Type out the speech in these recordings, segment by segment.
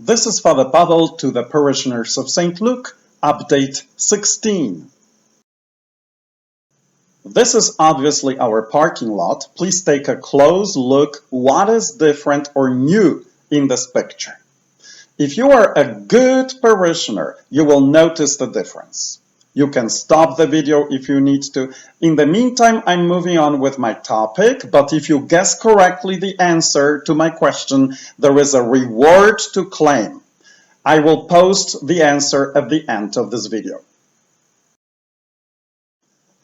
This is Father Pavel to the parishioners of St. Luke, update 16. This is obviously our parking lot. Please take a close look what is different or new in this picture. If you are a good parishioner, you will notice the difference. You can stop the video if you need to. In the meantime, I'm moving on with my topic, but if you guess correctly the answer to my question, there is a reward to claim. I will post the answer at the end of this video.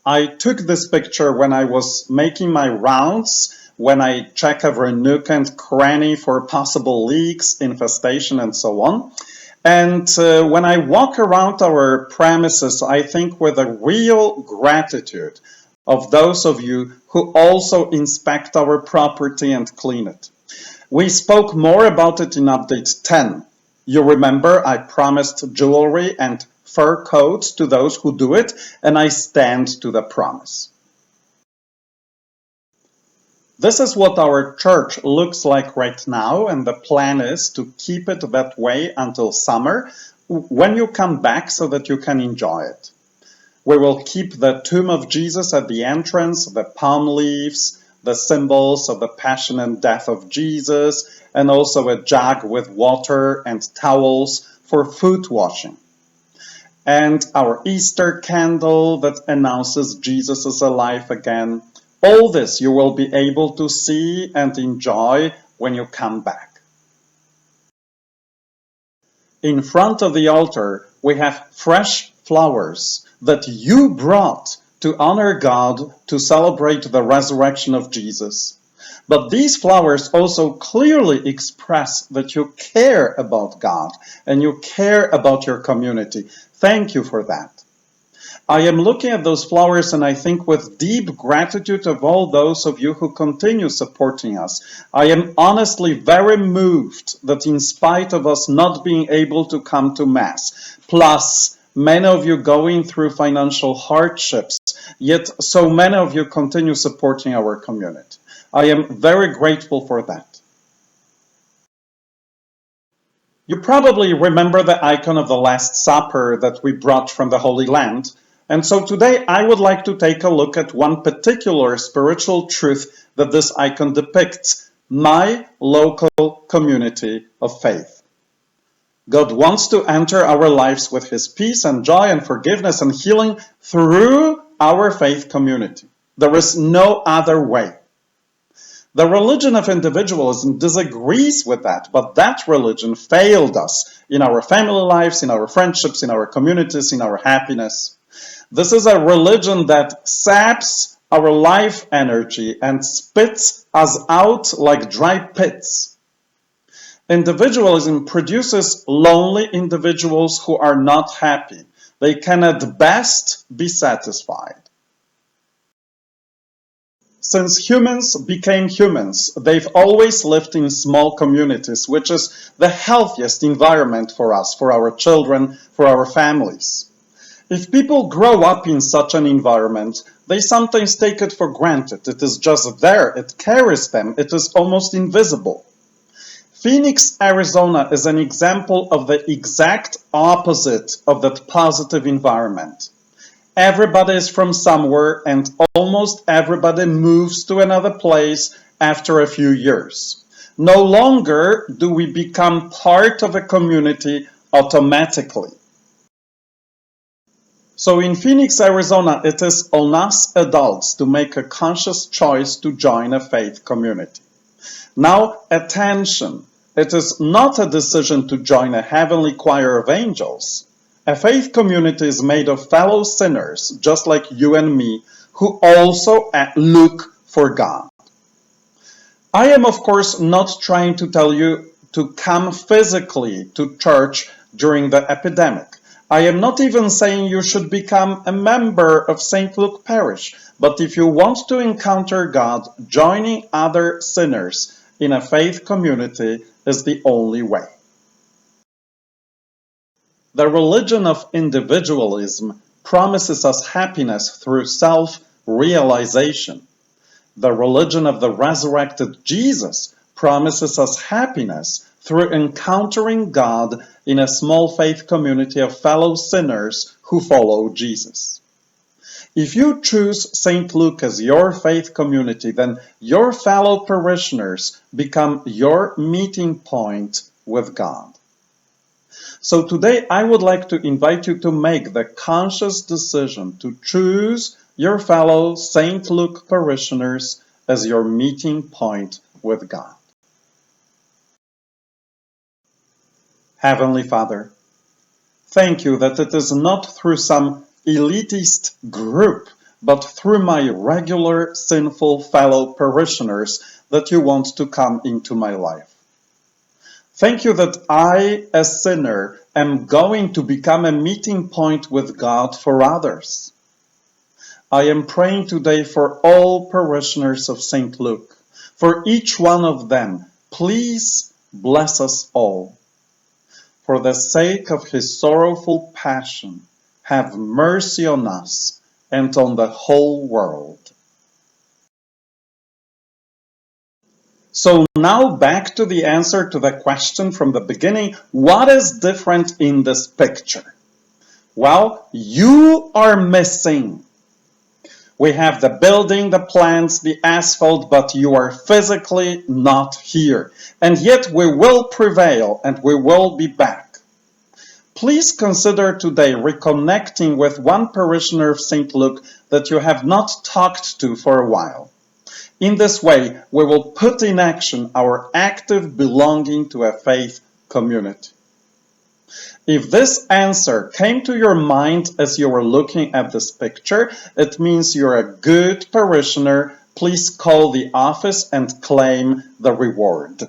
I took this picture when I was making my rounds, when I check every nook and cranny for possible leaks, infestation, and so on. And when I walk around our premises, I think with a real gratitude of those of you who also inspect our property and clean it. We spoke more about it in update 10. You remember I promised jewelry and fur coats to those who do it, and I stand to the promise. This is what our church looks like right now, and the plan is to keep it that way until summer, when you come back so that you can enjoy it. We will keep the tomb of Jesus at the entrance, the palm leaves, the symbols of the passion and death of Jesus, and also a jug with water and towels for foot washing. And our Easter candle that announces Jesus is alive again. All this you will be able to see and enjoy when you come back. In front of the altar, we have fresh flowers that you brought to honor God, to celebrate the resurrection of Jesus. But these flowers also clearly express that you care about God and you care about your community. Thank you for that. I am looking at those flowers and I think with deep gratitude of all those of you who continue supporting us. I am honestly very moved that in spite of us not being able to come to Mass, plus many of you going through financial hardships, yet so many of you continue supporting our community. I am very grateful for that. You probably remember the icon of the Last Supper that we brought from the Holy Land. And so today I would like to take a look at one particular spiritual truth that this icon depicts: my local community of faith. God wants to enter our lives with His peace and joy and forgiveness and healing through our faith community. There is no other way. The religion of individualism disagrees with that, but that religion failed us in our family lives, in our friendships, in our communities, in our happiness. This is a religion that saps our life energy and spits us out like dry pits. Individualism produces lonely individuals who are not happy. They can at best be satisfied. Since humans became humans, they've always lived in small communities, which is the healthiest environment for us, for our children, for our families. If people grow up in such an environment, they sometimes take it for granted. It is just there, it carries them, it is almost invisible. Phoenix, Arizona is an example of the exact opposite of that positive environment. Everybody is from somewhere and almost everybody moves to another place after a few years. No longer do we become part of a community automatically. So in Phoenix, Arizona, it is on us adults to make a conscious choice to join a faith community. Now, attention, it is not a decision to join a heavenly choir of angels. A faith community is made of fellow sinners, just like you and me, who also look for God. I am, of course, not trying to tell you to come physically to church during the epidemic. I am not even saying you should become a member of St. Luke Parish, but if you want to encounter God, joining other sinners in a faith community is the only way. The religion of individualism promises us happiness through self-realization. The religion of the resurrected Jesus promises us happiness through encountering God in a small faith community of fellow sinners who follow Jesus. If you choose St. Luke as your faith community, then your fellow parishioners become your meeting point with God. So today I would like to invite you to make the conscious decision to choose your fellow St. Luke parishioners as your meeting point with God. Heavenly Father, thank you that it is not through some elitist group, but through my regular sinful fellow parishioners that you want to come into my life. Thank you that I, a sinner, am going to become a meeting point with God for others. I am praying today for all parishioners of St. Luke. For each one of them, please bless us all. For the sake of his sorrowful passion, have mercy on us and on the whole world. So now back to the answer to the question from the beginning, what is different in this picture? Well, you are missing. We have the building, the plants, the asphalt, but you are physically not here. And yet we will prevail and we will be back. Please consider today reconnecting with one parishioner of St. Luke that you have not talked to for a while. In this way, we will put in action our active belonging to a faith community. If this answer came to your mind as you were looking at this picture, it means you're a good parishioner. Please call the office and claim the reward.